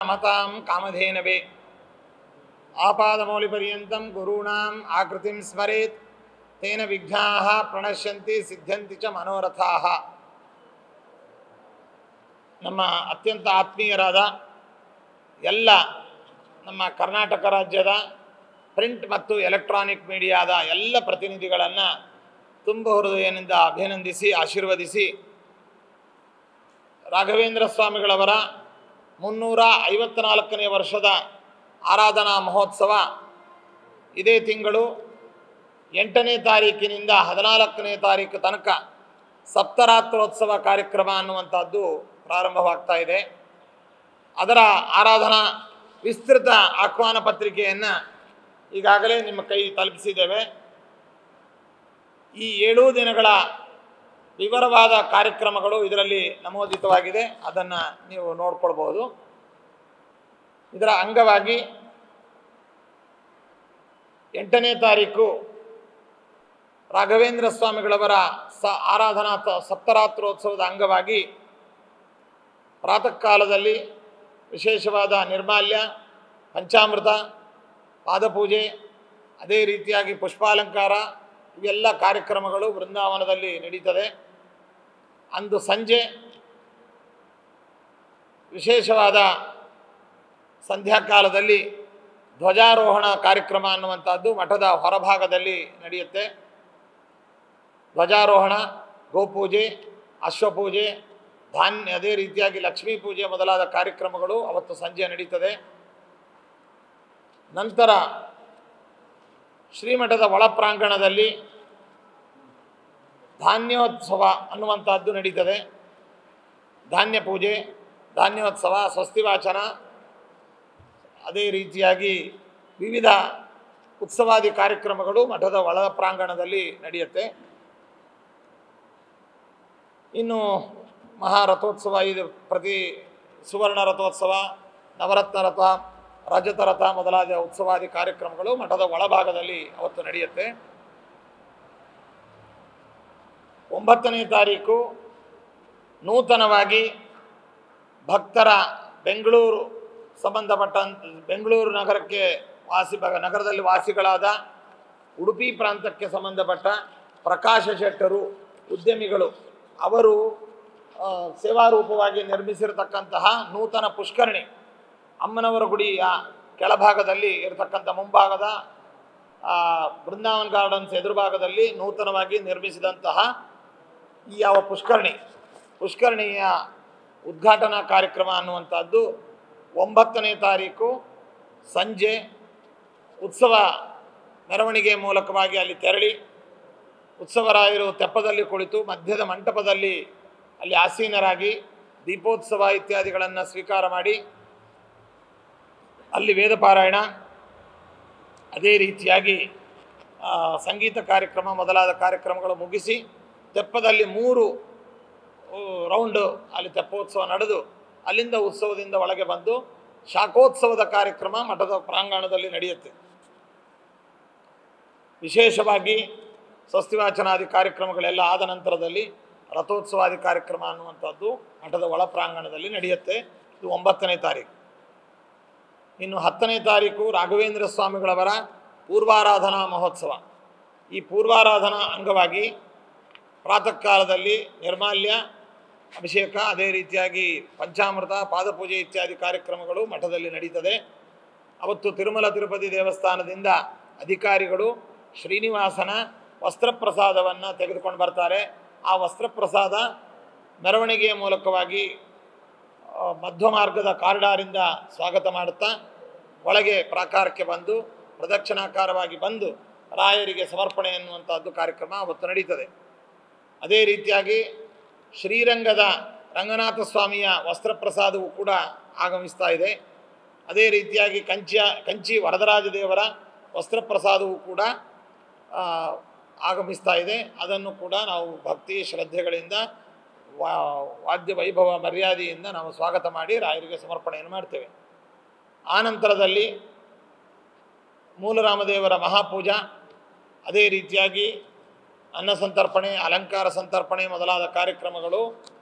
मतां कामधेनवे आपादमौलिपर्यन्तं गुरूणाम् आकृतिं स्मरेत् तेन विघ्नाः प्रणश्यन्ति सिद्ध्यन्ति च मनोरथाः। ನಮ್ಮ ಅತ್ಯಂತ ಆತ್ಮೀಯರಾದ ಎಲ್ಲ ನಮ್ಮ ಕರ್ನಾಟಕ ರಾಜ್ಯದ ಪ್ರಿಂಟ್ ಮತ್ತು ಎಲೆಕ್ಟ್ರಾನಿಕ್ ಮೀಡಿಯಾದ ಎಲ್ಲ ಪ್ರತಿನಿಧಿಗಳನ್ನು ತುಂಬ ಹೃದಯದಿಂದ ಅಭಿನಂದಿಸಿ ಆಶೀರ್ವದಿಸಿ ರಾಘವೇಂದ್ರ ಸ್ವಾಮಿಗಳವರ 354ನೇ ವರ್ಷದ ಆರಾಧನಾ ಮಹೋತ್ಸವ ಇದೇ ತಿಂಗಳು 8ನೇ ತಾರೀಕಿನಿಂದ 14ನೇ ತಾರೀಕು ತನಕ ಸಪ್ತರಾತ್ರೋತ್ಸವ ಕಾರ್ಯಕ್ರಮ ಅನ್ನುವಂಥದ್ದು ಪ್ರಾರಂಭವಾಗ್ತಾ ಇದೆ. ಅದರ ಆರಾಧನಾ ವಿಸ್ತೃತ ಆಹ್ವಾನ ಪತ್ರಿಕೆಯನ್ನು ಈಗಾಗಲೇ ನಿಮ್ಮ ಕೈ ತಲುಪಿಸಿದ್ದೇವೆ. ಈ 7 ದಿನಗಳ ವಿವರವಾದ ಕಾರ್ಯಕ್ರಮಗಳು ಇದರಲ್ಲಿ ನಮೂದಿತವಾಗಿದೆ, ಅದನ್ನು ನೀವು ನೋಡ್ಕೊಳ್ಬೋದು. ಇದರ ಅಂಗವಾಗಿ 8ನೇ ತಾರೀಕು ರಾಘವೇಂದ್ರ ಸ್ವಾಮಿಗಳವರ ಆರಾಧನಾ ಸಪ್ತರಾತ್ರೋತ್ಸವದ ಅಂಗವಾಗಿ ಪ್ರಾತಃ ಕಾಲದಲ್ಲಿ ವಿಶೇಷವಾದ ನಿರ್ಮಾಲ್ಯ, ಪಂಚಾಮೃತ, ಪಾದಪೂಜೆ, ಅದೇ ರೀತಿಯಾಗಿ ಪುಷ್ಪಾಲಂಕಾರ ಇವೆಲ್ಲ ಕಾರ್ಯಕ್ರಮಗಳು ಬೃಂದಾವನದಲ್ಲಿ ನಡೀತದೆ. ಅಂದು ಸಂಜೆ ವಿಶೇಷವಾದ ಸಂಧ್ಯಾಕಾಲದಲ್ಲಿ ಧ್ವಜಾರೋಹಣ ಕಾರ್ಯಕ್ರಮ ಅನ್ನುವಂಥದ್ದು ಮಠದ ಹೊರಭಾಗದಲ್ಲಿ ನಡೆಯುತ್ತೆ. ಧ್ವಜಾರೋಹಣ, ಗೋಪೂಜೆ, ಅಶ್ವಪೂಜೆ, ಧಾನ್ಯ, ಅದೇ ರೀತಿಯಾಗಿ ಲಕ್ಷ್ಮೀ ಪೂಜೆ ಮೊದಲಾದ ಕಾರ್ಯಕ್ರಮಗಳು ಅವತ್ತು ಸಂಜೆ ನಡೀತದೆ. ನಂತರ ಶ್ರೀಮಠದ ಒಳಪ್ರಾಂಗಣದಲ್ಲಿ ಧಾನ್ಯೋತ್ಸವ ಅನ್ನುವಂಥದ್ದು ನಡೀತದೆ. ಧಾನ್ಯ ಪೂಜೆ, ಧಾನ್ಯೋತ್ಸವ, ಸ್ವಸ್ತಿ ವಾಚನ, ಅದೇ ರೀತಿಯಾಗಿ ವಿವಿಧ ಉತ್ಸವಾದಿ ಕಾರ್ಯಕ್ರಮಗಳು ಮಠದ ಒಳ ಪ್ರಾಂಗಣದಲ್ಲಿ ನಡೆಯುತ್ತೆ. ಇನ್ನು ಮಹಾರಥೋತ್ಸವ, ಇದು ಪ್ರತಿ ಸುವರ್ಣ ರಥೋತ್ಸವ, ನವರತ್ನ ರಥ, ರಜತ ರಥ ಮೊದಲಾದ ಉತ್ಸವಾದಿ ಕಾರ್ಯಕ್ರಮಗಳು ಮಠದ ಒಳಭಾಗದಲ್ಲಿ ಅವತ್ತು ನಡೆಯುತ್ತೆ. 9ನೇ ತಾರೀಕು ನೂತನವಾಗಿ ಭಕ್ತರ ಬೆಂಗಳೂರು ಬೆಂಗಳೂರು ನಗರಕ್ಕೆ ನಗರದಲ್ಲಿ ವಾಸಿಗಳಾದ ಉಡುಪಿ ಪ್ರಾಂತಕ್ಕೆ ಸಂಬಂಧಪಟ್ಟ ಪ್ರಕಾಶ ಶೆಟ್ಟರು ಉದ್ಯಮಿಗಳು ಅವರು ಸೇವಾರೂಪವಾಗಿ ನಿರ್ಮಿಸಿರತಕ್ಕಂತಹ ನೂತನ ಪುಷ್ಕರಣಿ, ಅಮ್ಮನವರ ಗುಡಿಯ ಕೆಳಭಾಗದಲ್ಲಿ ಇರತಕ್ಕಂಥ ಮುಂಭಾಗದ ಬೃಂದಾವನ್ ಗಾರ್ಡನ್ಸ್ ಎದುರುಭಾಗದಲ್ಲಿ ನೂತನವಾಗಿ ನಿರ್ಮಿಸಿದಂತಹ ಈ ಯಾವ ಪುಷ್ಕರಣಿಯ ಉದ್ಘಾಟನಾ ಕಾರ್ಯಕ್ರಮ ಅನ್ನುವಂಥದ್ದು 9ನೇ ತಾರೀಕು ಸಂಜೆ ಉತ್ಸವ ಮೆರವಣಿಗೆ ಮೂಲಕವಾಗಿ ಅಲ್ಲಿ ತೆರಳಿ ಉತ್ಸವರಾಯರು ತೆಪ್ಪದಲ್ಲಿ ಕುಳಿತು ಮಧ್ಯದ ಮಂಟಪದಲ್ಲಿ ಅಲ್ಲಿ ಆಸೀನರಾಗಿ ದೀಪೋತ್ಸವ ಇತ್ಯಾದಿಗಳನ್ನು ಸ್ವೀಕಾರ ಮಾಡಿ ಅಲ್ಲಿ ವೇದಪಾರಾಯಣ, ಅದೇ ರೀತಿಯಾಗಿ ಸಂಗೀತ ಕಾರ್ಯಕ್ರಮ ಮೊದಲಾದ ಕಾರ್ಯಕ್ರಮಗಳು ಮುಗಿಸಿ ತೆಪ್ಪದಲ್ಲಿ 3 ರೌಂಡು ಅಲ್ಲಿ ತೆಪ್ಪೋತ್ಸವ ನಡೆದು ಅಲ್ಲಿಂದ ಉತ್ಸವದಿಂದ ಒಳಗೆ ಬಂದು ಶಾಖೋತ್ಸವದ ಕಾರ್ಯಕ್ರಮ ಮಠದ ಪ್ರಾಂಗಣದಲ್ಲಿ ನಡೆಯುತ್ತೆ. ವಿಶೇಷವಾಗಿ ಸ್ವಸ್ತಿವಾಚನಾದಿ ಕಾರ್ಯಕ್ರಮಗಳೆಲ್ಲ ಆದ ನಂತರದಲ್ಲಿ ರಥೋತ್ಸವಾದಿ ಕಾರ್ಯಕ್ರಮ ಅನ್ನುವಂಥದ್ದು ಮಠದ ಒಳ ಪ್ರಾಂಗಣದಲ್ಲಿ ನಡೆಯುತ್ತೆ. ಇದು 9ನೇ ತಾರೀಕು. ಇನ್ನು 10ನೇ ತಾರೀಕು ರಾಘವೇಂದ್ರ ಸ್ವಾಮಿಗಳವರ ಪೂರ್ವಾರಾಧನಾ ಮಹೋತ್ಸವ. ಈ ಪೂರ್ವಾರಾಧನಾ ಅಂಗವಾಗಿ ಪ್ರಾತಃ ಕಾಲದಲ್ಲಿ ನಿರ್ಮಾಲ್ಯ, ಅಭಿಷೇಕ, ಅದೇ ರೀತಿಯಾಗಿ ಪಂಚಾಮೃತ, ಪಾದಪೂಜೆ ಇತ್ಯಾದಿ ಕಾರ್ಯಕ್ರಮಗಳು ಮಠದಲ್ಲಿ ನಡೀತದೆ. ಅವತ್ತು ತಿರುಮಲ ತಿರುಪತಿ ದೇವಸ್ಥಾನದಿಂದ ಅಧಿಕಾರಿಗಳು ಶ್ರೀನಿವಾಸನ ವಸ್ತ್ರಪ್ರಸಾದವನ್ನು ತೆಗೆದುಕೊಂಡು ಬರ್ತಾರೆ. ಆ ವಸ್ತ್ರಪ್ರಸಾದ ಮೆರವಣಿಗೆಯ ಮೂಲಕವಾಗಿ ಮಧ್ವ ಮಾರ್ಗದ ಕಾರಿಡಾರಿಂದ ಸ್ವಾಗತ ಮಾಡುತ್ತಾ ಒಳಗೆ ಪ್ರಾಕಾರಕ್ಕೆ ಬಂದು ಪ್ರದಕ್ಷಿಣಾಕಾರವಾಗಿ ಬಂದು ರಾಯರಿಗೆ ಸಮರ್ಪಣೆ ಎನ್ನುವಂಥದ್ದು ಕಾರ್ಯಕ್ರಮ ಅವತ್ತು ನಡೀತದೆ. ಅದೇ ರೀತಿಯಾಗಿ ಶ್ರೀರಂಗದ ರಂಗನಾಥ ಸ್ವಾಮಿಯ ವಸ್ತ್ರಪ್ರಸಾದವು ಕೂಡ ಆಗಮಿಸ್ತಾ ಇದೆ. ಅದೇ ರೀತಿಯಾಗಿ ಕಂಚಿ ವರದರಾಜ ದೇವರ ವಸ್ತ್ರಪ್ರಸಾದವು ಕೂಡ ಆಗಮಿಸ್ತಾ ಇದೆ. ಅದನ್ನು ಕೂಡ ನಾವು ಭಕ್ತಿ ಶ್ರದ್ಧೆಗಳಿಂದ ವಾದ್ಯ ವೈಭವ ಮರ್ಯಾದೆಯಿಂದ ನಾವು ಸ್ವಾಗತ ಮಾಡಿ ರಾಯರಿಗೆ ಸಮರ್ಪಣೆಯನ್ನು ಮಾಡ್ತೇವೆ. ಆನಂತರದಲ್ಲಿ ಮೂಲರಾಮದೇವರ ಮಹಾಪೂಜಾ, ಅದೇ ರೀತಿಯಾಗಿ ಅನ್ನ ಸಂತರ್ಪಣೆ, ಅಲಂಕಾರ ಸಂತರ್ಪಣೆ ಮೊದಲಾದ ಕಾರ್ಯಕ್ರಮಗಳು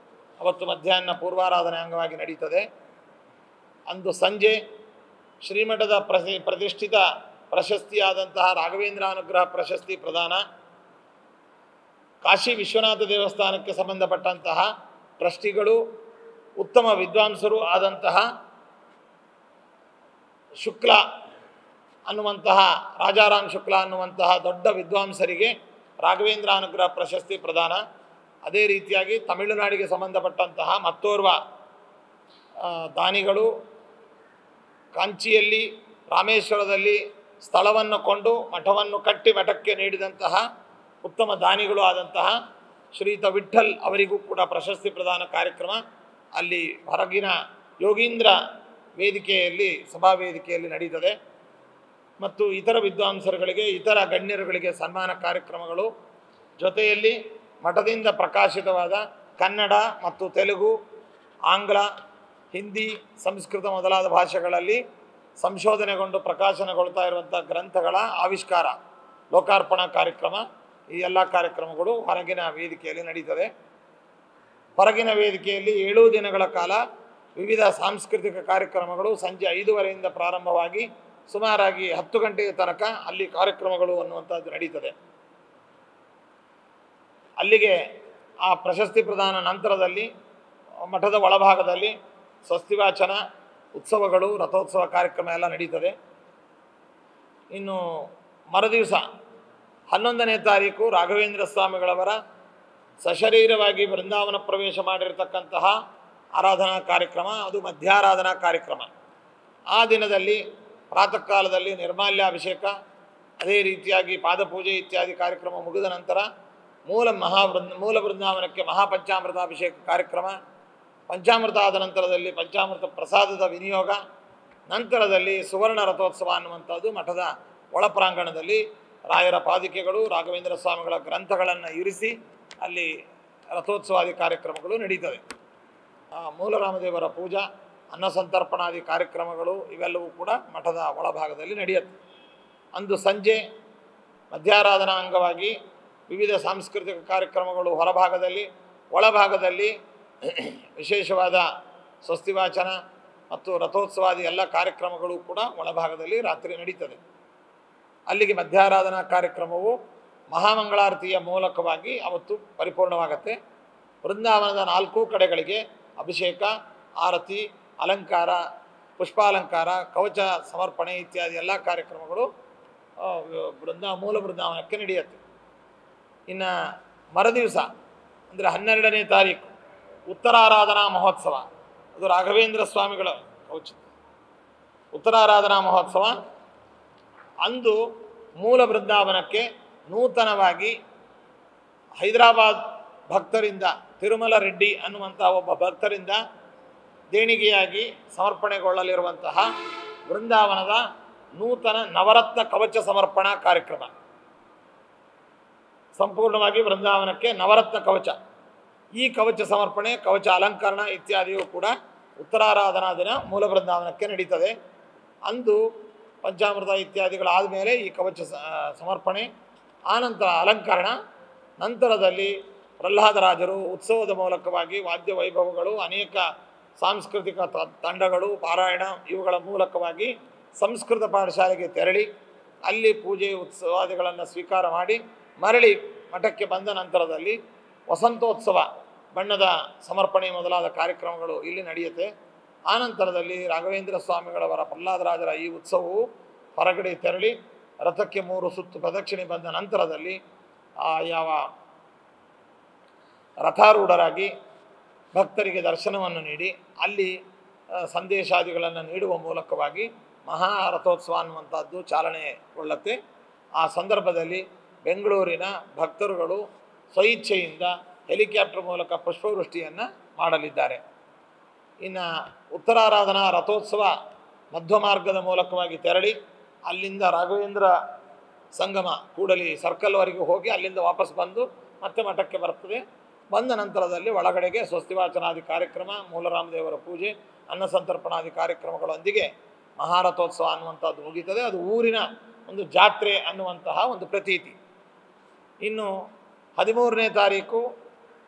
ಅವತ್ತು ಮಧ್ಯಾಹ್ನ ಪೂರ್ವಾರಾಧನೆ ಅಂಗವಾಗಿ ನಡೀತದೆ. ಅಂದು ಸಂಜೆ ಶ್ರೀಮಠದ ಪ್ರತಿಷ್ಠಿತ ಪ್ರಶಸ್ತಿಯಾದಂತಹ ರಾಘವೇಂದ್ರ ಅನುಗ್ರಹ ಪ್ರಶಸ್ತಿ ಪ್ರದಾನ, ಕಾಶಿ ವಿಶ್ವನಾಥ ದೇವಸ್ಥಾನಕ್ಕೆ ಸಂಬಂಧಪಟ್ಟಂತಹ ಟ್ರಸ್ಟಿಗಳು, ಉತ್ತಮ ವಿದ್ವಾಂಸರು ಆದಂತಹ ಶುಕ್ಲ ಅನ್ನುವಂತಹ ರಾಜಾರಾಮ್ ಶುಕ್ಲ ಅನ್ನುವಂತಹ ದೊಡ್ಡ ವಿದ್ವಾಂಸರಿಗೆ ರಾಘವೇಂದ್ರ ಅನುಗ್ರಹ ಪ್ರಶಸ್ತಿ ಪ್ರದಾನ. ಅದೇ ರೀತಿಯಾಗಿ ತಮಿಳುನಾಡಿಗೆ ಸಂಬಂಧಪಟ್ಟಂತಹ ಮತ್ತೋರ್ವ ದಾನಿಗಳು ಕಾಂಚಿಯಲ್ಲಿ ರಾಮೇಶ್ವರದಲ್ಲಿ ಸ್ಥಳವನ್ನು ಕೊಂಡು ಮಠವನ್ನು ಕಟ್ಟಿ ಮಠಕ್ಕೆ ನೀಡಿದಂತಹ ಉತ್ತಮ ದಾನಿಗಳು ಆದಂತಹ ಶ್ರೀಯುತ ವಿಠ್ಠಲ್ ಅವರಿಗೂ ಕೂಡ ಪ್ರಶಸ್ತಿ ಪ್ರದಾನ ಕಾರ್ಯಕ್ರಮ ಅಲ್ಲಿ ಹೊರಗಿನ ಯೋಗೀಂದ್ರ ವೇದಿಕೆಯಲ್ಲಿ ಸಭಾ ವೇದಿಕೆಯಲ್ಲಿ ನಡೀತದೆ. ಮತ್ತು ಇತರ ವಿದ್ವಾಂಸರುಗಳಿಗೆ, ಇತರ ಗಣ್ಯರುಗಳಿಗೆ ಸನ್ಮಾನ ಕಾರ್ಯಕ್ರಮಗಳು, ಜೊತೆಯಲ್ಲಿ ಮಠದಿಂದ ಪ್ರಕಾಶಿತವಾದ ಕನ್ನಡ ಮತ್ತು ತೆಲುಗು, ಆಂಗ್ಲ, ಹಿಂದಿ, ಸಂಸ್ಕೃತ ಮೊದಲಾದ ಭಾಷೆಗಳಲ್ಲಿ ಸಂಶೋಧನೆಗೊಂಡು ಪ್ರಕಾಶನಗೊಳ್ತಾ ಇರುವಂಥ ಗ್ರಂಥಗಳ ಆವಿಷ್ಕಾರ, ಲೋಕಾರ್ಪಣಾ ಕಾರ್ಯಕ್ರಮ, ಈ ಎಲ್ಲ ಕಾರ್ಯಕ್ರಮಗಳು ಹೊರಗಿನ ವೇದಿಕೆಯಲ್ಲಿ ನಡೀತದೆ. ಹೊರಗಿನ ವೇದಿಕೆಯಲ್ಲಿ 7 ದಿನಗಳ ಕಾಲ ವಿವಿಧ ಸಾಂಸ್ಕೃತಿಕ ಕಾರ್ಯಕ್ರಮಗಳು ಸಂಜೆ 5:30ಯಿಂದ ಪ್ರಾರಂಭವಾಗಿ ಸುಮಾರಾಗಿ 10 ಗಂಟೆಯ ತನಕ ಅಲ್ಲಿ ಕಾರ್ಯಕ್ರಮಗಳು ಅನ್ನುವಂಥದ್ದು ನಡೀತದೆ. ಅಲ್ಲಿಗೆ ಆ ಪ್ರಶಸ್ತಿ ಪ್ರದಾನ ನಂತರದಲ್ಲಿ ಮಠದ ಒಳಭಾಗದಲ್ಲಿ ಸ್ವಸ್ತಿವಾಚನ, ಉತ್ಸವಗಳು, ರಥೋತ್ಸವ ಕಾರ್ಯಕ್ರಮ ಎಲ್ಲ ನಡೀತದೆ. ಇನ್ನು ಮರುದಿವಸ 11ನೇ ತಾರೀಕು ರಾಘವೇಂದ್ರ ಸ್ವಾಮಿಗಳವರ ಸಶರೀರವಾಗಿ ಬೃಂದಾವನ ಪ್ರವೇಶ ಮಾಡಿರತಕ್ಕಂತಹ ಆರಾಧನಾ ಕಾರ್ಯಕ್ರಮ, ಅದು ಮಧ್ಯಾರಾಧನಾ ಕಾರ್ಯಕ್ರಮ. ಆ ದಿನದಲ್ಲಿ ಪ್ರಾತಃ ಕಾಲದಲ್ಲಿ ನಿರ್ಮಾಲ್ಯಾಭಿಷೇಕ, ಅದೇ ರೀತಿಯಾಗಿ ಪಾದಪೂಜೆ ಇತ್ಯಾದಿ ಕಾರ್ಯಕ್ರಮ ಮುಗಿದ ನಂತರ ಮೂಲ ಬೃಂದಾವನಕ್ಕೆ ಮಹಾಪಂಚಾಮೃತಾಭಿಷೇಕ ಕಾರ್ಯಕ್ರಮ, ಪಂಚಾಮೃತ ಆದ ನಂತರದಲ್ಲಿ ಪಂಚಾಮೃತ ಪ್ರಸಾದದ ವಿನಿಯೋಗ, ನಂತರದಲ್ಲಿ ಸುವರ್ಣ ರಥೋತ್ಸವ ಅನ್ನುವಂಥದ್ದು ಮಠದ ಒಳಪ್ರಾಂಗಣದಲ್ಲಿ ರಾಯರ ಪಾದಿಕೆಗಳು, ರಾಘವೇಂದ್ರ ಸ್ವಾಮಿಗಳ ಗ್ರಂಥಗಳನ್ನು ಇರಿಸಿ ಅಲ್ಲಿ ರಥೋತ್ಸವಾದಿ ಕಾರ್ಯಕ್ರಮಗಳು ನಡೀತದೆ. ಮೂಲರಾಮದೇವರ ಪೂಜಾ, ಅನ್ನಸಂತರ್ಪಣಾದಿ ಕಾರ್ಯಕ್ರಮಗಳು ಇವೆಲ್ಲವೂ ಕೂಡ ಮಠದ ಒಳಭಾಗದಲ್ಲಿ ನಡೆಯುತ್ತೆ. ಅಂದು ಸಂಜೆ ಮಧ್ಯಾರಾಧನಾ ಅಂಗವಾಗಿ ವಿವಿಧ ಸಾಂಸ್ಕೃತಿಕ ಕಾರ್ಯಕ್ರಮಗಳು ಹೊರಭಾಗದಲ್ಲಿ, ಒಳಭಾಗದಲ್ಲಿ ವಿಶೇಷವಾದ ಸ್ವಸ್ತಿವಾಚನ ಮತ್ತು ರಥೋತ್ಸವಾದಿ ಎಲ್ಲ ಕಾರ್ಯಕ್ರಮಗಳು ಕೂಡ ಒಳಭಾಗದಲ್ಲಿ ರಾತ್ರಿ ನಡೀತದೆ. ಅಲ್ಲಿಗೆ ಮಧ್ಯಾರಾಧನಾ ಕಾರ್ಯಕ್ರಮವು ಮಹಾಮಂಗಳಾರತಿಯ ಮೂಲಕವಾಗಿ ಅವತ್ತು ಪರಿಪೂರ್ಣವಾಗುತ್ತೆ. ಬೃಂದಾವನದ 4 ಕಡೆಗಳಿಗೆ ಅಭಿಷೇಕ, ಆರತಿ, ಅಲಂಕಾರ, ಪುಷ್ಪಾಲಂಕಾರ, ಕವಚ ಸಮರ್ಪಣೆ ಇತ್ಯಾದಿ ಎಲ್ಲ ಕಾರ್ಯಕ್ರಮಗಳು ಮೂಲ ಬೃಂದಾವನಕ್ಕೆ ನಡೆಯುತ್ತೆ. ಇನ್ನು ಮರುದಿವಸ ಅಂದರೆ 12ನೇ ತಾರೀಕು ಉತ್ತರಾರಾಧನಾ ಮಹೋತ್ಸವ, ಅದು ರಾಘವೇಂದ್ರ ಸ್ವಾಮಿಗಳ ಔಚಿತ್ಯ. ಉತ್ತರಾರಾಧನಾ ಮಹೋತ್ಸವ ಅಂದು ಮೂಲ ಬೃಂದಾವನಕ್ಕೆ ನೂತನವಾಗಿ ಹೈದರಾಬಾದ್ ಭಕ್ತರಿಂದ, ತಿರುಮಲ ರೆಡ್ಡಿ ಅನ್ನುವಂಥ ಒಬ್ಬ ಭಕ್ತರಿಂದ ದೇಣಿಗೆಯಾಗಿ ಸಮರ್ಪಣೆಗೊಳ್ಳಲಿರುವಂತಹ ಬೃಂದಾವನದ ನೂತನ ನವರತ್ನ ಕವಚ ಸಮರ್ಪಣಾ ಕಾರ್ಯಕ್ರಮ. ಸಂಪೂರ್ಣವಾಗಿ ಬೃಂದಾವನಕ್ಕೆ ನವರತ್ನ ಕವಚ, ಈ ಕವಚ ಸಮರ್ಪಣೆ, ಕವಚ ಅಲಂಕರಣ ಇತ್ಯಾದಿಯೂ ಕೂಡ ಉತ್ತರಾರಾಧನಾ ದಿನ ಮೂಲ ಬೃಂದಾವನಕ್ಕೆ ನಡೀತದೆ. ಅಂದು ಪಂಚಾಮೃತ ಇತ್ಯಾದಿಗಳಾದ ಮೇಲೆ ಈ ಕವಚ ಸಮರ್ಪಣೆ, ಆನಂತರ ಅಲಂಕರಣ, ನಂತರದಲ್ಲಿ ಪ್ರಹ್ಲಾದರಾಜರು ಉತ್ಸವದ ಮೂಲಕವಾಗಿ ವಾದ್ಯ ವೈಭವಗಳು, ಅನೇಕ ಸಾಂಸ್ಕೃತಿಕ ತಂಡಗಳು, ಪಾರಾಯಣ ಇವುಗಳ ಮೂಲಕವಾಗಿ ಸಂಸ್ಕೃತ ಪಾಠಶಾಲೆಗೆ ತೆರಳಿ ಅಲ್ಲಿ ಪೂಜೆ ಉತ್ಸವಾದಿಗಳನ್ನು ಸ್ವೀಕಾರ ಮಾಡಿ ಮರಳಿ ಮಠಕ್ಕೆ ಬಂದ ನಂತರದಲ್ಲಿ ವಸಂತೋತ್ಸವ, ಬಣ್ಣದ ಸಮರ್ಪಣೆ ಮೊದಲಾದ ಕಾರ್ಯಕ್ರಮಗಳು ಇಲ್ಲಿ ನಡೆಯುತ್ತೆ. ಆನಂತರದಲ್ಲಿ ರಾಘವೇಂದ್ರ ಸ್ವಾಮಿಗಳವರ ಪ್ರಹ್ಲಾದರಾಜರ ಈ ಉತ್ಸವವು ಹೊರಗಡೆ ತೆರಳಿ ರಥಕ್ಕೆ 3 ಸುತ್ತು ಪ್ರದಕ್ಷಿಣೆ ಬಂದ ನಂತರದಲ್ಲಿ ಯಾವ ರಥಾರೂಢರಾಗಿ ಭಕ್ತರಿಗೆ ದರ್ಶನವನ್ನು ನೀಡಿ ಅಲ್ಲಿ ಸಂದೇಶಾದಿಗಳನ್ನು ನೀಡುವ ಮೂಲಕವಾಗಿ ಮಹಾರಥೋತ್ಸವ ಅನ್ನುವಂಥದ್ದು ಚಾಲನೆಗೊಳ್ಳುತ್ತೆ. ಆ ಸಂದರ್ಭದಲ್ಲಿ ಬೆಂಗಳೂರಿನ ಭಕ್ತರುಗಳು ಸ್ವಇಚ್ಛೆಯಿಂದ ಹೆಲಿಕಾಪ್ಟರ್ ಮೂಲಕ ಪುಷ್ಪವೃಷ್ಟಿಯನ್ನು ಮಾಡಲಿದ್ದಾರೆ. ಇನ್ನು ಉತ್ತರಾರಾಧನಾ ರಥೋತ್ಸವ ಮಧ್ವ ಮಾರ್ಗದ ಮೂಲಕವಾಗಿ ತೆರಳಿ ಅಲ್ಲಿಂದ ರಾಘವೇಂದ್ರ ಸಂಗಮ ಕೂಡಲಿ ಸರ್ಕಲ್ವರೆಗೆ ಹೋಗಿ ಅಲ್ಲಿಂದ ವಾಪಸ್ ಬಂದು ಮತ್ತೆ ಮಠಕ್ಕೆ ಬರ್ತದೆ. ಬಂದ ನಂತರದಲ್ಲಿ ಒಳಗಡೆಗೆ ಸ್ವಸ್ತಿವಾಚನಾದಿ ಕಾರ್ಯಕ್ರಮ, ಮೂಲರಾಮದೇವರ ಪೂಜೆ, ಅನ್ನಸಂತರ್ಪಣಾದಿ ಕಾರ್ಯಕ್ರಮಗಳೊಂದಿಗೆ ಮಹಾರಥೋತ್ಸವ ಅನ್ನುವಂಥದ್ದು ಮುಗೀತದೆ. ಅದು ಊರಿನ ಒಂದು ಜಾತ್ರೆ ಅನ್ನುವಂತಹ ಒಂದು ಪ್ರತೀತಿ. ಇನ್ನು 13ನೇ ತಾರೀಕು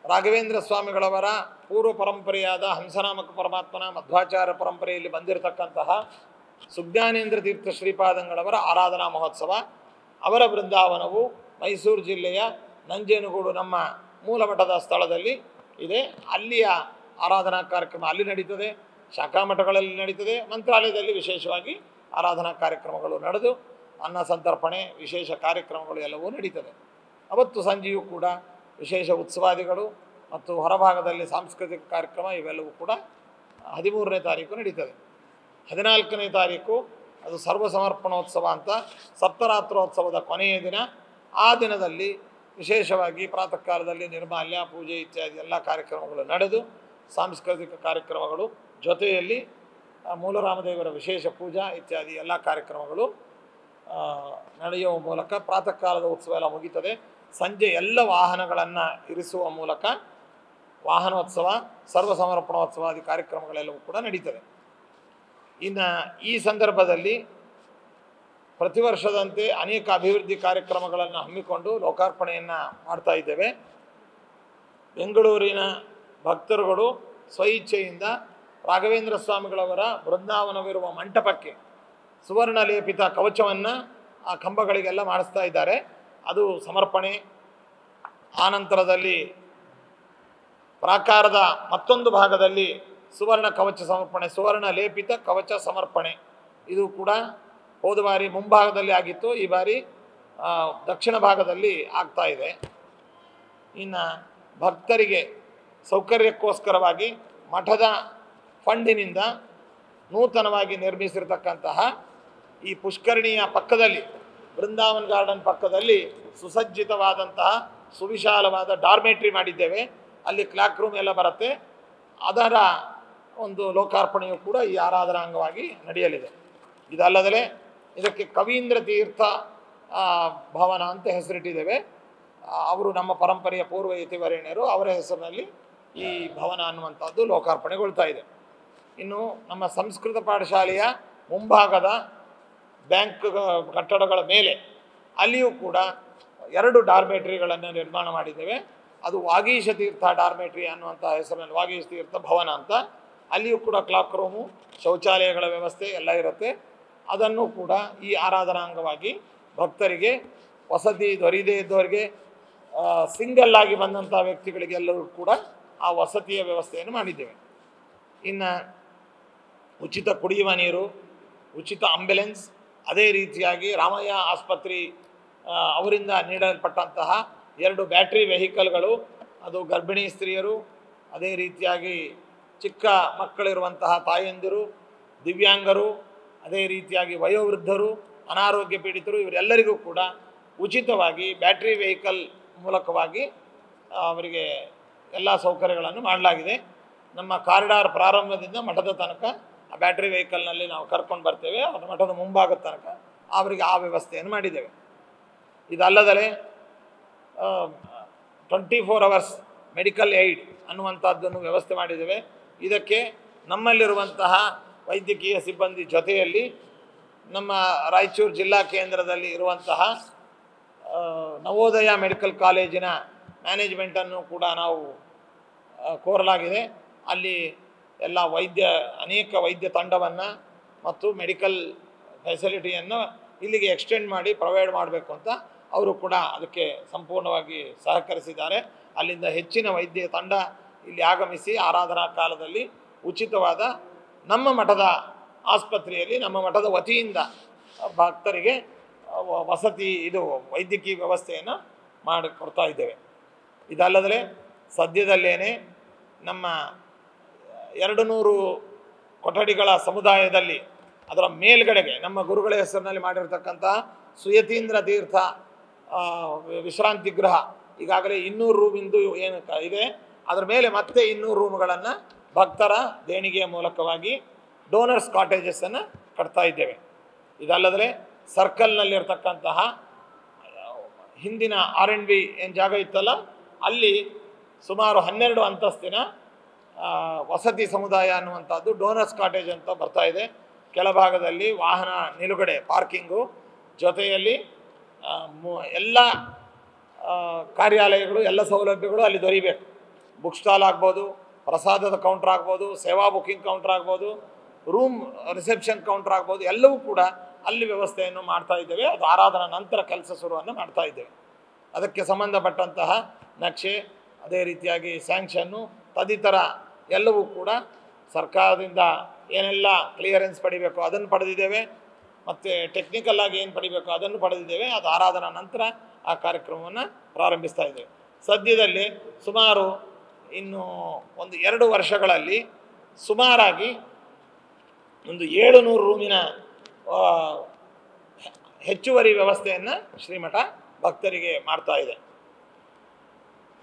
ರಾಘವೇಂದ್ರ ಸ್ವಾಮಿಗಳವರ ಪೂರ್ವ ಪರಂಪರೆಯಾದ ಹಂಸನಾಮಕ ಪರಮಾತ್ಮನ ಮಧ್ವಾಚಾರ್ಯ ಪರಂಪರೆಯಲ್ಲಿ ಬಂದಿರತಕ್ಕಂತಹ ಸುಜ್ಞಾನೇಂದ್ರ ತೀರ್ಥ ಶ್ರೀಪಾದಂಗಳವರ ಆರಾಧನಾ ಮಹೋತ್ಸವ. ಅವರ ಬೃಂದಾವನವು ಮೈಸೂರು ಜಿಲ್ಲೆಯ ನಂಜೇನಗೂಡು ನಮ್ಮ ಮೂಲಮಠದ ಸ್ಥಳದಲ್ಲಿ ಇದೆ. ಅಲ್ಲಿಯ ಆರಾಧನಾ ಕಾರ್ಯಕ್ರಮ ಅಲ್ಲಿ ನಡೀತದೆ, ಶಾಖಾ ಮಠಗಳಲ್ಲಿ ನಡೀತದೆ, ಮಂತ್ರಾಲಯದಲ್ಲಿ ವಿಶೇಷವಾಗಿ ಆರಾಧನಾ ಕಾರ್ಯಕ್ರಮಗಳು ನಡೆದು ಅನ್ನ ಸಂತರ್ಪಣೆ ವಿಶೇಷ ಕಾರ್ಯಕ್ರಮಗಳು ಎಲ್ಲವೂ ನಡೀತದೆ. ಅವತ್ತು ಸಂಜೆಯೂ ಕೂಡ ವಿಶೇಷ ಉತ್ಸವಾದಿಗಳು ಮತ್ತು ಹೊರಭಾಗದಲ್ಲಿ ಸಾಂಸ್ಕೃತಿಕ ಕಾರ್ಯಕ್ರಮ ಇವೆಲ್ಲವೂ ಕೂಡ 13ನೇ ತಾರೀಕು ನಡೀತದೆ. 14ನೇ ತಾರೀಕು ಅದು ಸರ್ವ ಸಮರ್ಪಣೋತ್ಸವ ಅಂತ ಸಪ್ತರಾತ್ರೋತ್ಸವದ ಕೊನೆಯ ದಿನ. ಆ ದಿನದಲ್ಲಿ ವಿಶೇಷವಾಗಿ ಪ್ರಾತಃ ಕಾಲದಲ್ಲಿ ನಿರ್ಮಾಲ್ಯ ಪೂಜೆ ಇತ್ಯಾದಿ ಎಲ್ಲ ಕಾರ್ಯಕ್ರಮಗಳು ನಡೆದು ಸಾಂಸ್ಕೃತಿಕ ಕಾರ್ಯಕ್ರಮಗಳು ಜೊತೆಯಲ್ಲಿ ಮೂಲರಾಮದೇವರ ವಿಶೇಷ ಪೂಜಾ ಇತ್ಯಾದಿ ಎಲ್ಲ ಕಾರ್ಯಕ್ರಮಗಳು ನಡೆಯುವ ಮೂಲಕ ಪ್ರಾತಃ ಕಾಲದ ಉತ್ಸವ ಎಲ್ಲ ಮುಗೀತದೆ. ಸಂಜೆ ಎಲ್ಲ ವಾಹನಗಳನ್ನು ಇರಿಸುವ ಮೂಲಕ ವಾಹನೋತ್ಸವ ಸರ್ವ ಸಮರ್ಪಣೋತ್ಸವಾದಿ ಕಾರ್ಯಕ್ರಮಗಳೆಲ್ಲವೂ ಕೂಡ ನಡೀತದೆ. ಇನ್ನು ಈ ಸಂದರ್ಭದಲ್ಲಿ ಪ್ರತಿ ವರ್ಷದಂತೆ ಅನೇಕ ಅಭಿವೃದ್ಧಿ ಕಾರ್ಯಕ್ರಮಗಳನ್ನು ಹಮ್ಮಿಕೊಂಡು ಲೋಕಾರ್ಪಣೆಯನ್ನು ಮಾಡ್ತಾ ಇದ್ದೇವೆ. ಬೆಂಗಳೂರಿನ ಭಕ್ತರುಗಳು ಸ್ವಇಚ್ಛೆಯಿಂದ ರಾಘವೇಂದ್ರ ಸ್ವಾಮಿಗಳವರ ಬೃಂದಾವನವಿರುವ ಮಂಟಪಕ್ಕೆ ಸುವರ್ಣ ಲೇಪಿತ ಕವಚವನ್ನು ಆ ಕಂಬಗಳಿಗೆಲ್ಲ ಮಾಡಿಸ್ತಾ ಇದ್ದಾರೆ. ಅದು ಸಮರ್ಪಣೆ. ಆನಂತರದಲ್ಲಿ ಪ್ರಾಕಾರದ ಮತ್ತೊಂದು ಭಾಗದಲ್ಲಿ ಸುವರ್ಣ ಕವಚ ಸಮರ್ಪಣೆ, ಸುವರ್ಣ ಲೇಪಿತ ಕವಚ ಸಮರ್ಪಣೆ. ಇದು ಕೂಡ ಹೋದ ಬಾರಿ ಮುಂಭಾಗದಲ್ಲಿ ಆಗಿತ್ತು, ಈ ಬಾರಿ ದಕ್ಷಿಣ ಭಾಗದಲ್ಲಿ ಆಗ್ತಾ ಇದೆ. ಇನ್ನು ಭಕ್ತರಿಗೆ ಸೌಕರ್ಯಕ್ಕೋಸ್ಕರವಾಗಿ ಮಠದ ಫಂಡಿನಿಂದ ನೂತನವಾಗಿ ನಿರ್ಮಿಸಿರ್ತಕ್ಕಂತಹ ಈ ಪುಷ್ಕರಣಿಯ ಪಕ್ಕದಲ್ಲಿ ಬೃಂದಾವನ್ ಗಾರ್ಡನ್ ಪಕ್ಕದಲ್ಲಿ ಸುಸಜ್ಜಿತವಾದಂತಹ ಸುವಿಶಾಲವಾದ ಡಾರ್ಮೆಟ್ರಿ ಮಾಡಿದ್ದೇವೆ. ಅಲ್ಲಿ ಕ್ಲಾಕ್ ರೂಮ್ ಎಲ್ಲ ಬರುತ್ತೆ. ಅದರ ಒಂದು ಲೋಕಾರ್ಪಣೆಯು ಕೂಡ ಈ ಆರಾಧನಾ ಅಂಗವಾಗಿ ನಡೆಯಲಿದೆ. ಇದಲ್ಲದೆ ಇದಕ್ಕೆ ಕವೀಂದ್ರ ತೀರ್ಥ ಭವನ ಅಂತ ಹೆಸರಿಟ್ಟಿದ್ದೇವೆ. ಅವರು ನಮ್ಮ ಪರಂಪರೆಯ ಪೂರ್ವ ಯತಿವರೇಣ್ಯರು, ಅವರ ಹೆಸರಿನಲ್ಲಿ ಈ ಭವನ ಅನ್ನುವಂಥದ್ದು ಲೋಕಾರ್ಪಣೆಗೊಳ್ತಾ ಇದೆ. ಇನ್ನು ನಮ್ಮ ಸಂಸ್ಕೃತ ಪಾಠಶಾಲೆಯ ಮುಂಭಾಗದ ಬ್ಯಾಂಕ್ ಕಟ್ಟಡಗಳ ಮೇಲೆ ಅಲ್ಲಿಯೂ ಕೂಡ 2 ಡಾರ್ಮೆಟ್ರಿಗಳನ್ನು ನಿರ್ಮಾಣ ಮಾಡಿದ್ದೇವೆ. ಅದು ವಾಗೀಶ ತೀರ್ಥ ಡಾರ್ಮೆಟ್ರಿ ಅನ್ನುವಂಥ ಹೆಸರಿನಲ್ಲಿ ವಾಗೀಶ ತೀರ್ಥ ಭವನ ಅಂತ. ಅಲ್ಲಿಯೂ ಕೂಡ ಕ್ಲಾಕ್ ರೂಮು, ಶೌಚಾಲಯಗಳ ವ್ಯವಸ್ಥೆ ಎಲ್ಲ ಇರುತ್ತೆ. ಅದನ್ನು ಕೂಡ ಈ ಆರಾಧನಾಂಗವಾಗಿ ಭಕ್ತರಿಗೆ ವಸತಿ ದೊರೆಯದೇ ಇದ್ದವರಿಗೆ, ಸಿಂಗಲ್ ಆಗಿ ಬಂದಂಥ ವ್ಯಕ್ತಿಗಳಿಗೆಲ್ಲರೂ ಕೂಡ ಆ ವಸತಿಯ ವ್ಯವಸ್ಥೆಯನ್ನು ಮಾಡಿದ್ದೇವೆ. ಇನ್ನು ಉಚಿತ ಕುಡಿಯುವ ನೀರು, ಉಚಿತ ಆಂಬ್ಯುಲೆನ್ಸ್, ಅದೇ ರೀತಿಯಾಗಿ ರಾಮಯ್ಯ ಆಸ್ಪತ್ರೆ ಅವರಿಂದ ನೀಡಲ್ಪಟ್ಟಂತಹ 2 ಬ್ಯಾಟ್ರಿ ವೆಹಿಕಲ್ಗಳು, ಅದು ಗರ್ಭಿಣಿ ಸ್ತ್ರೀಯರು, ಅದೇ ರೀತಿಯಾಗಿ ಚಿಕ್ಕ ಮಕ್ಕಳಿರುವಂತಹ ತಾಯಂದಿರು, ದಿವ್ಯಾಂಗರು, ಅದೇ ರೀತಿಯಾಗಿ ವಯೋವೃದ್ಧರು, ಅನಾರೋಗ್ಯ ಪೀಡಿತರು, ಇವರೆಲ್ಲರಿಗೂ ಕೂಡ ಉಚಿತವಾಗಿ ಬ್ಯಾಟ್ರಿ ವೆಹಿಕಲ್ ಮೂಲಕವಾಗಿ ಅವರಿಗೆ ಎಲ್ಲ ಸೌಕರ್ಯಗಳನ್ನು ಮಾಡಲಾಗಿದೆ. ನಮ್ಮ ಕಾರಿಡಾರ್ ಪ್ರಾರಂಭದಿಂದ ಮಠದ ತನಕ ಆ ಬ್ಯಾಟ್ರಿ ವೆಹಿಕಲ್ನಲ್ಲಿ ನಾವು ಕರ್ಕೊಂಡು ಬರ್ತೇವೆ. ಅವರ ಮಠದ ಮುಂಭಾಗದ ತನಕ ಅವರಿಗೆ ಆ ವ್ಯವಸ್ಥೆಯನ್ನು ಮಾಡಿದ್ದೇವೆ. ಇದಲ್ಲದೆ 24 hours ಮೆಡಿಕಲ್ ಏಯ್ಡ್ ಅನ್ನುವಂಥದ್ದನ್ನು ವ್ಯವಸ್ಥೆ ಮಾಡಿದ್ದೇವೆ. ಇದಕ್ಕೆ ನಮ್ಮಲ್ಲಿರುವಂತಹ ವೈದ್ಯಕೀಯ ಸಿಬ್ಬಂದಿ ಜೊತೆಯಲ್ಲಿ ನಮ್ಮ ರಾಯಚೂರು ಜಿಲ್ಲಾ ಕೇಂದ್ರದಲ್ಲಿ ಇರುವಂತಹ ನವೋದಯ ಮೆಡಿಕಲ್ ಕಾಲೇಜಿನ ಮ್ಯಾನೇಜ್ಮೆಂಟನ್ನು ಕೂಡ ನಾವು ಕೋರಲಾಗಿದೆ. ಅಲ್ಲಿ ಎಲ್ಲ ಅನೇಕ ವೈದ್ಯ ತಂಡವನ್ನು ಮತ್ತು ಮೆಡಿಕಲ್ ಫೆಸಿಲಿಟಿಯನ್ನು ಇಲ್ಲಿಗೆ ಎಕ್ಸ್ಟೆಂಡ್ ಮಾಡಿ ಪ್ರೊವೈಡ್ ಮಾಡಬೇಕು ಅಂತ ಅವರು ಕೂಡ ಅದಕ್ಕೆ ಸಂಪೂರ್ಣವಾಗಿ ಸಹಕರಿಸಿದ್ದಾರೆ. ಅಲ್ಲಿಂದ ಹೆಚ್ಚಿನ ವೈದ್ಯ ತಂಡ ಇಲ್ಲಿ ಆಗಮಿಸಿ ಆರಾಧನಾ ಕಾಲದಲ್ಲಿ ಉಚಿತವಾದ ನಮ್ಮ ಮಠದ ಆಸ್ಪತ್ರೆಯಲ್ಲಿ ನಮ್ಮ ಮಠದ ವತಿಯಿಂದ ಭಕ್ತರಿಗೆ ವಸತಿ ವೈದ್ಯಕೀಯ ವ್ಯವಸ್ಥೆಯನ್ನು ಮಾಡಿಕೊಡ್ತಾ ಇದ್ದೇವೆ. ಇದಲ್ಲದೆ ಸದ್ಯದಲ್ಲೇ ನಮ್ಮ 200 ಕೊಠಡಿಗಳ ಸಮುದಾಯದಲ್ಲಿ ಅದರ ಮೇಲ್ಗಡೆಗೆ ನಮ್ಮ ಗುರುಗಳ ಹೆಸರಿನಲ್ಲಿ ಮಾಡಿರ್ತಕ್ಕಂತಹ ಸುಯತೀಂದ್ರ ತೀರ್ಥ ವಿಶ್ರಾಂತಿ ಗೃಹ ಈಗಾಗಲೇ 200 ರೂಮಿಂದು ಏನು ಇದೆ, ಅದರ ಮೇಲೆ ಮತ್ತೆ 200 ರೂಮ್ಗಳನ್ನು ಭಕ್ತರ ದೇಣಿಗೆಯ ಮೂಲಕವಾಗಿ ಡೋನರ್ಸ್ ಕಾಟೇಜಸ್ಸನ್ನು ಕಟ್ತಾ ಇದ್ದೇವೆ. ಇದಲ್ಲದೆ ಸರ್ಕಲ್ನಲ್ಲಿರ್ತಕ್ಕಂತಹ ಹಿಂದಿನ R&B ಏನು ಜಾಗ ಇತ್ತಲ್ಲ, ಅಲ್ಲಿ ಸುಮಾರು 12 ಅಂತಸ್ತಿನ ವಸತಿ ಸಮುದಾಯ ಅನ್ನುವಂಥದ್ದು ಡೋನರ್ಸ್ ಕಾಟೇಜ್ ಅಂತ ಬರ್ತಾ ಇದೆ. ಕೆಳಭಾಗದಲ್ಲಿ ವಾಹನ ನಿಲುಗಡೆ ಪಾರ್ಕಿಂಗು, ಜೊತೆಯಲ್ಲಿ ಎಲ್ಲ ಕಾರ್ಯಾಲಯಗಳು ಎಲ್ಲ ಸೌಲಭ್ಯಗಳು ಅಲ್ಲಿ ದೊರೀಬೇಕು. ಬುಕ್ ಸ್ಟಾಲ್ ಆಗ್ಬೋದು, ಪ್ರಸಾದದ ಕೌಂಟ್ರ್ ಆಗ್ಬೋದು, ಸೇವಾ ಬುಕ್ಕಿಂಗ್ ಕೌಂಟ್ರ್ ಆಗ್ಬೋದು, ರೂಮ್ ರಿಸೆಪ್ಷನ್ ಕೌಂಟ್ರ್ ಆಗ್ಬೋದು, ಎಲ್ಲವೂ ಕೂಡ ಅಲ್ಲಿ ವ್ಯವಸ್ಥೆಯನ್ನು ಮಾಡ್ತಾ ಇದ್ದೇವೆ. ಅದು ಆರಾಧನಾ ನಂತರ ಕೆಲಸ ಶುರುವನ್ನು ಮಾಡ್ತಾ ಇದ್ದೇವೆ. ಅದಕ್ಕೆ ಸಂಬಂಧಪಟ್ಟಂತಹ ನಕ್ಷೆ, ಅದೇ ರೀತಿಯಾಗಿ ಸ್ಯಾಂಕ್ಷನ್ನು ತದಿತರ ಎಲ್ಲವೂ ಕೂಡ ಸರ್ಕಾರದಿಂದ ಏನೆಲ್ಲ ಕ್ಲಿಯರೆನ್ಸ್ ಪಡಿಬೇಕು ಅದನ್ನು ಪಡೆದಿದ್ದೇವೆ, ಮತ್ತು ಟೆಕ್ನಿಕಲ್ ಆಗಿ ಏನು ಪಡಿಬೇಕು ಅದನ್ನು ಪಡೆದಿದ್ದೇವೆ. ಅದು ಆರಾಧನಾ ನಂತರ ಆ ಕಾರ್ಯಕ್ರಮವನ್ನು ಪ್ರಾರಂಭಿಸ್ತಾ ಇದ್ದೇವೆ. ಸದ್ಯದಲ್ಲಿ ಸುಮಾರು ಇನ್ನು ಒಂದು 2 ವರ್ಷಗಳಲ್ಲಿ ಸುಮಾರಾಗಿ ಒಂದು 700 ರೂಮಿನ ಹೆಚ್ಚುವರಿ ವ್ಯವಸ್ಥೆಯನ್ನು ಶ್ರೀಮಠ ಭಕ್ತರಿಗೆ ಮಾಡ್ತಾ ಇದೆ.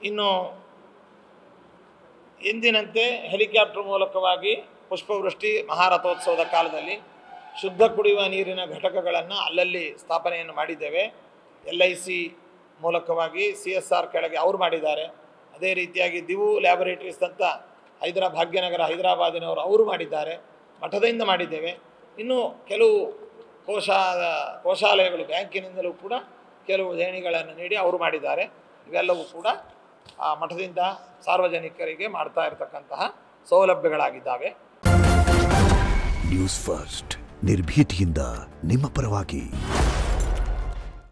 ಇನ್ನು ಎಂದಿನಂತೆ ಹೆಲಿಕಾಪ್ಟರ್ ಮೂಲಕವಾಗಿ ಪುಷ್ಪವೃಷ್ಟಿ ಮಹಾರಥೋತ್ಸವದ ಕಾಲದಲ್ಲಿ ಶುದ್ಧ ಕುಡಿಯುವ ನೀರಿನ ಘಟಕಗಳನ್ನು ಅಲ್ಲಲ್ಲಿ ಸ್ಥಾಪನೆಯನ್ನು ಮಾಡಿದ್ದೇವೆ. LIC ಮೂಲಕವಾಗಿ CSR ಕೆಳಗೆ ಅವರು ಮಾಡಿದ್ದಾರೆ. ಅದೇ ರೀತಿಯಾಗಿ ದಿವು ಲ್ಯಾಬೊರೇಟರೀಸ್ ಅಂತ ಭಾಗ್ಯನಗರ ಹೈದರಾಬಾದಿನವರು ಅವರು ಮಾಡಿದ್ದಾರೆ. ಮಠದಿಂದ ಮಾಡಿದ್ದೇವೆ. ಇನ್ನು ಕೆಲವು ಕೋಶಾಲಯಗಳು ಬ್ಯಾಂಕಿನಿಂದಲೂ ಕೂಡ ಕೆಲವು ದೇಣಿಗಳನ್ನು ನೀಡಿ ಅವರು ಮಾಡಿದ್ದಾರೆ. ಇವೆಲ್ಲವೂ ಕೂಡ ಆ ಮಠದಿಂದ ಸಾರ್ವಜನಿಕರಿಗೆ ಮಾಡ್ತಾ ಇರತಕ್ಕಂತಹ ಸೌಲಭ್ಯಗಳಾಗಿದ್ದಾವೆ. ನ್ಯೂಸ್ ಫಸ್ಟ್ ನಿರ್ಭೀತಿಯಿಂದ ನಿಮ್ಮ ಪರವಾಗಿ.